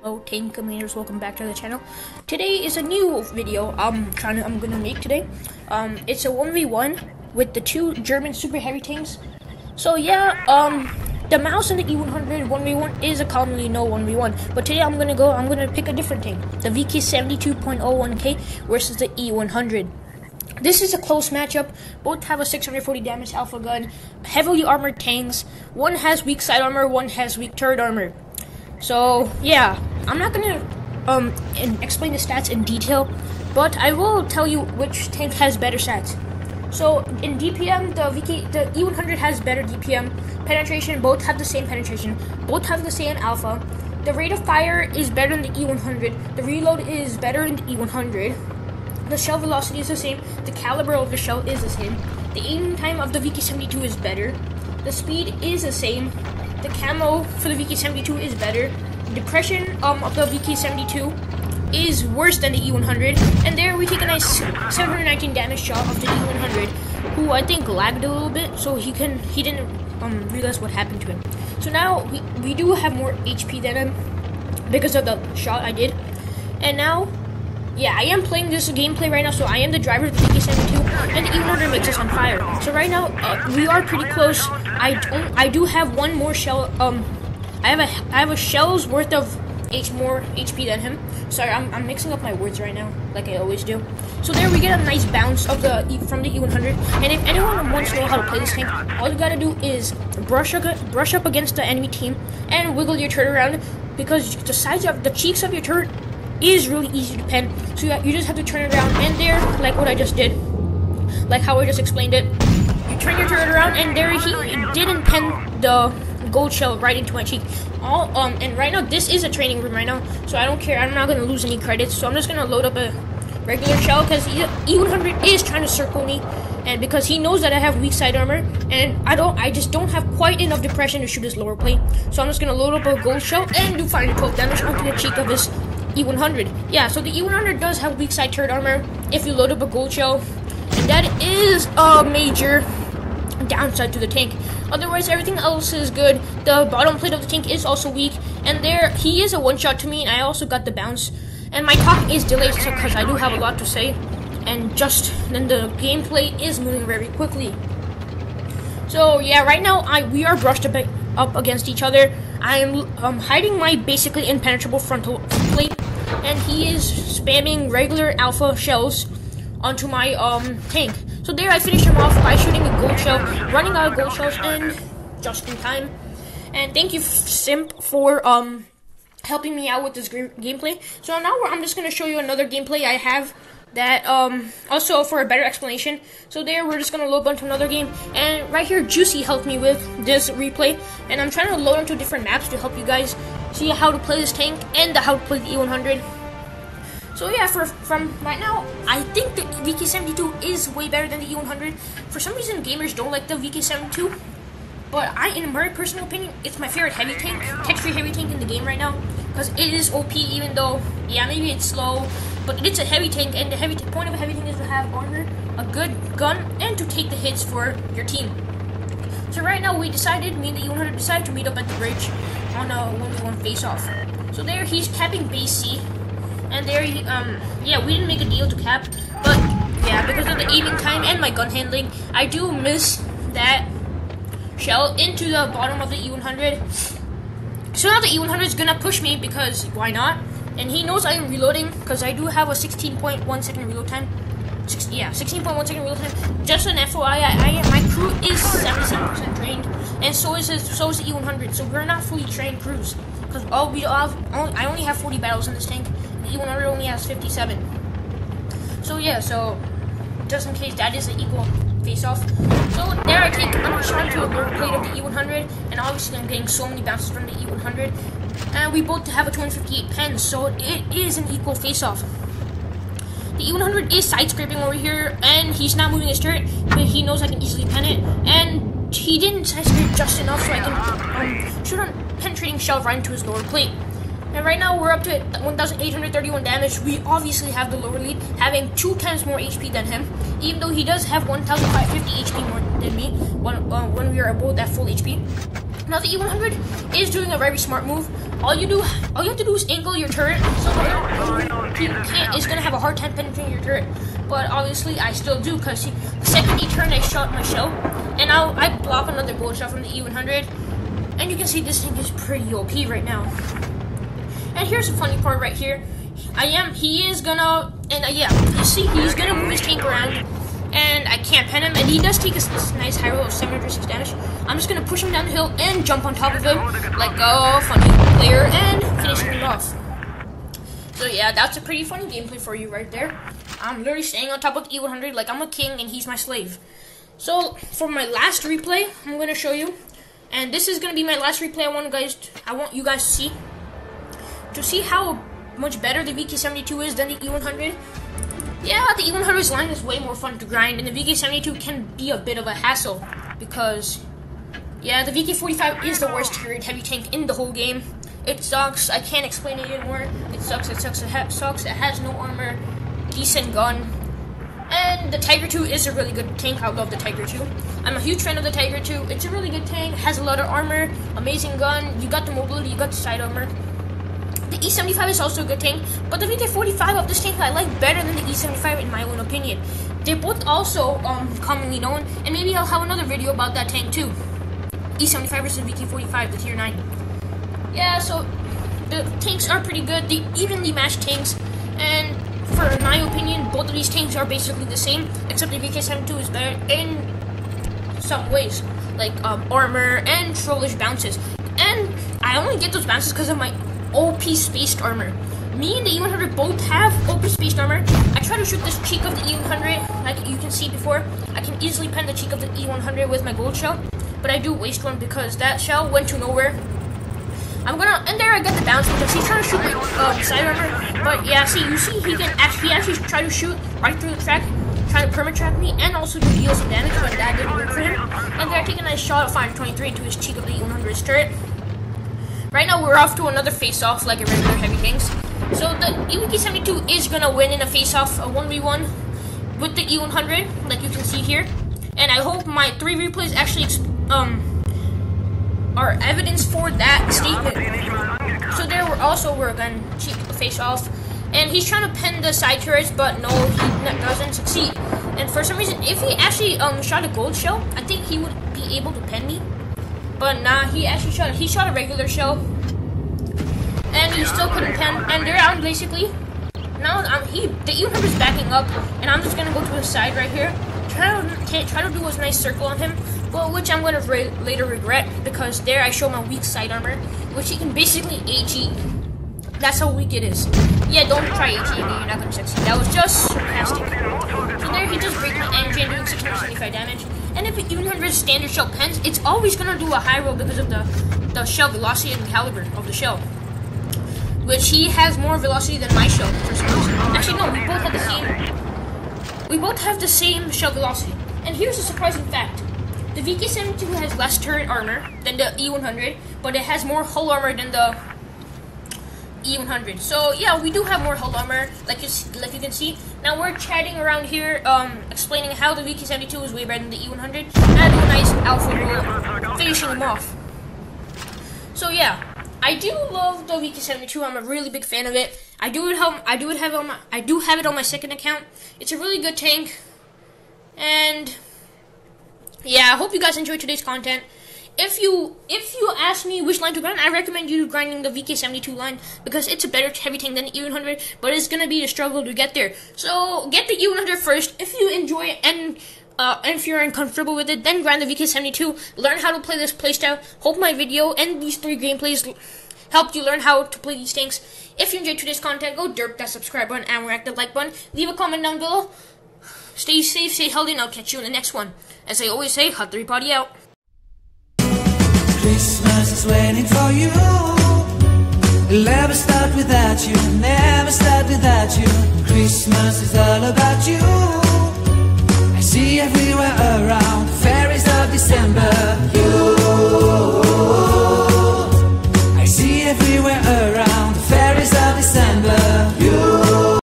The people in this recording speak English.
Hello Tank Commanders, welcome back to the channel. Today is a new video I'm gonna make today. It's a 1v1 with the two German super heavy tanks. So yeah, the mouse in the E100 1v1 is a commonly no 1v1, but today I'm gonna pick a different tank, the VK72.01K versus the E100. This is a close matchup. Both have a 640 damage alpha gun, heavily armored tanks. One has weak side armor, one has weak turret armor. So yeah, I'm not gonna explain the stats in detail, but I will tell you which tank has better stats. So in DPM, the E100 has better DPM. Penetration, both have the same penetration. Both have the same alpha. The rate of fire is better in the E100. The reload is better in the E100. The shell velocity is the same. The caliber of the shell is the same. The aiming time of the VK72 is better. The speed is the same. The camo for the VK72 is better. Depression of the VK72 is worse than the E100. And there we take a nice 719 damage shot of the E100, who I think lagged a little bit, so he didn't realize what happened to him. So now we do have more HP than him because of the shot I did. And now, yeah, I am playing this gameplay right now, so I am the driver of the VK72, and the E100 makes us on fire. So right now, we are pretty close. I do have one more shell. I have a shell's worth of more HP than him. Sorry, I'm mixing up my words right now, like I always do. So there we get a nice bounce of from the E100. And if anyone wants to know how to play this tank, all you gotta do is brush up against the enemy team and wiggle your turret around, because the sides of the cheeks of your turret is really easy to pen. So you just have to turn it around, and there, like what I just did, like how I just explained it, you turn your turret around, and there he didn't pen the gold shell right into my cheek. And right now this is a training room right now, so I don't care. I'm not gonna lose any credits, so I'm just gonna load up a regular shell, because E100 is trying to circle me, and because he knows that I have weak side armor, and I just don't have quite enough depression to shoot his lower plate. So I'm just gonna load up a gold shell and do 512 damage onto the cheek of his E100. Yeah, so the E100 does have weak side turret armor if you load up a gold shell, and that is a major downside to the tank. Otherwise, everything else is good. The bottom plate of the tank is also weak, and there he is a one-shot to me, and I also got the bounce. And my talk is delayed because I do have a lot to say, and then the gameplay is moving very quickly. So yeah, right now we are brushed up against each other. I am hiding my basically impenetrable frontal plate, and he is spamming regular alpha shells onto my tank. So there I finished him off by shooting a gold shell, running out of gold shells, and just in time. And thank you, Simp, for helping me out with this gameplay. So now I'm just gonna show you another gameplay I have that also for a better explanation. So there we're just gonna load onto another game, and right here Juicy helped me with this replay, and I'm trying to load onto different maps to help you guys see how to play this tank and how to play the E100. So yeah, from right now, I think the VK72 is way better than the E100. For some reason, gamers don't like the VK72, but in my personal opinion, it's my favorite heavy tank, tech-free heavy tank in the game right now, because it is OP. Even though, yeah, maybe it's slow, but it's a heavy tank, and the point of a heavy tank is to have armor, a good gun, and to take the hits for your team. So right now, me and the E100 decided to meet up at the bridge on a 1v1 face-off. So there, he's capping base C. And there, yeah, we didn't make a deal to cap, but yeah, because of the aiming time and my gun handling, I do miss that shell into the bottom of the E100. So now the E100 is gonna push me, because why not? And he knows I am reloading, because I do have a 16.1 second reload time. 16.1 second reload time. Just an FYI, my crew is 77% trained, and so is the E100. So we're not fully trained crews, because I only have 40 battles in this tank. The E100 only has 57. So yeah, so just in case that is an equal face-off. So there I take a shot to a lower plate of the E100, and obviously I'm getting so many bounces from the E100. And we both have a 258 pen, so it is an equal face-off. The E100 is side-scraping over here, and he's not moving his turret, but he knows I can easily pen it. And he didn't side-scrape just enough so I can shoot a penetrating shell right into his lower plate. And right now we're up to 1,831 damage. We obviously have the lower lead, having 2 times more HP than him, even though he does have 1,550 HP more than me when we are both at full HP. Now the E100 is doing a very smart move. All you have to do is angle your turret so that he is gonna have a hard time penetrating your turret. But obviously I still do, because the second he turned, I shot my shell, and now I block another bullet shot from the E100. And you can see this thing is pretty OP right now. And here's the funny part right here. He is gonna, and yeah, you see he's gonna move his tank around. And I can't pen him, and he does take a nice high roll of 706 damage. I'm just gonna push him down the hill and jump on top of him like a funny player and finish him off. So yeah, that's a pretty funny gameplay for you right there. I'm literally staying on top of E100 like I'm a king and he's my slave. So for my last replay, I'm gonna show you, and this is gonna be my last replay. I want you guys to see how much better the VK72 is than the E100. Yeah, the E100's line is way more fun to grind, and the VK72 can be a bit of a hassle because, yeah, the VK45 is the worst turret heavy tank in the whole game. It sucks. I can't explain it anymore. It sucks. It sucks. It sucks. It has no armor, decent gun, and the Tiger 2 is a really good tank. I love the Tiger 2. I'm a huge fan of the Tiger 2. It's a really good tank. Has a lot of armor, amazing gun. You got the mobility. You got the side armor. The E75 is also a good tank, but the VK45 of this tank I like better than the E75 in my own opinion. They're both also commonly known, and maybe I'll have another video about that tank too. E75 versus VK45, the tier 9. Yeah, so the tanks are pretty good. They evenly matched tanks, and for my opinion, both of these tanks are basically the same, except the VK72 is better in some ways, like armor and trollish bounces. And I only get those bounces because of my OP spaced armor. Me and the E100 both have OP spaced armor. I try to shoot this cheek of the E100, like you can see before. I can easily pen the cheek of the E100 with my gold shell, but I do waste one because that shell went to nowhere. And there I get the bounce because he's trying to shoot my side armor. But yeah, you see he actually try to shoot right through the track, trying to perma-trap me, and also to deal some damage, but that didn't work for him. And there I take a nice shot of 523 into his cheek of the E100's turret. Right now we're off to another face-off like a regular heavy tanks. So the VK72 is gonna win in a face-off, a 1v1 with the E100, like you can see here. And I hope my 3 replays actually are evidence for that statement. So there we're gonna face-off, and he's trying to pen the side turrets, but no, he doesn't succeed. And for some reason, if he actually shot a gold shell, I think he would be able to pen me. But nah, he shot a regular shell, and he still couldn't pen. And they're out basically. Now the E100 is backing up, and I'm just gonna go to his side right here, try to do a nice circle on him, but which I'm gonna later regret because there I show my weak side armor, which he can basically HE. That's how weak it is. Yeah, don't try HE again. You're not gonna succeed. That was just sarcastic. So there he just breaks my engine, doing 675 damage. And if the E100's standard shell pens, it's always gonna do a high roll because of the shell velocity and caliber of the shell, which he has more velocity than my shell for some reason. Actually, no, we both have the same. We both have the same shell velocity. And here's a surprising fact: the VK72 has less turret armor than the E100, but it has more hull armor than the E100. So yeah, we do have more hull armor, like you can see. Now we're chatting around here, explaining how the VK72 is way better than the E100. And I do a nice alpha roll, finishing him off. So yeah, I do love the VK72. I'm a really big fan of it. I do have it on my second account. It's a really good tank, and yeah, I hope you guys enjoyed today's content. If you ask me which line to grind, I recommend you grinding the VK72 line because it's a better heavy tank than the E100, but it's gonna be a struggle to get there. So get the E100 first. If you enjoy it and if you're uncomfortable with it, then grind the VK72. Learn how to play this playstyle. Hope my video and these 3 gameplays helped you learn how to play these tanks. If you enjoyed today's content, go derp that subscribe button and whack the like button. Leave a comment down below. Stay safe, stay healthy, and I'll catch you in the next one. As I always say, Hot 3 Party out. Christmas is waiting for you. It'll never start without you, never start without you. Christmas is all about you.